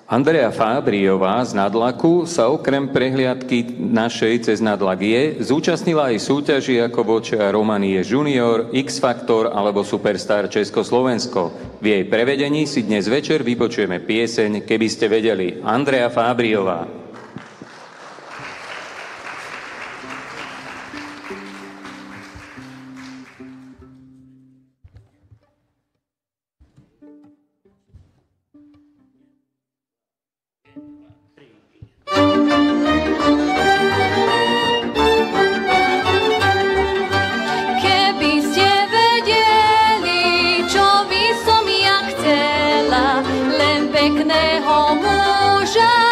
Andrea Fábriová z Nadlaku sa okrem prehliadky našej cez Nadlak zúčastnila aj súťaži ako voča Romanie Junior, X-Factor alebo Superstar Československo. V jej prevedení si dnes večer vypočujeme pieseň Keby ste vedeli. Andrea Fábriová. Pekného muža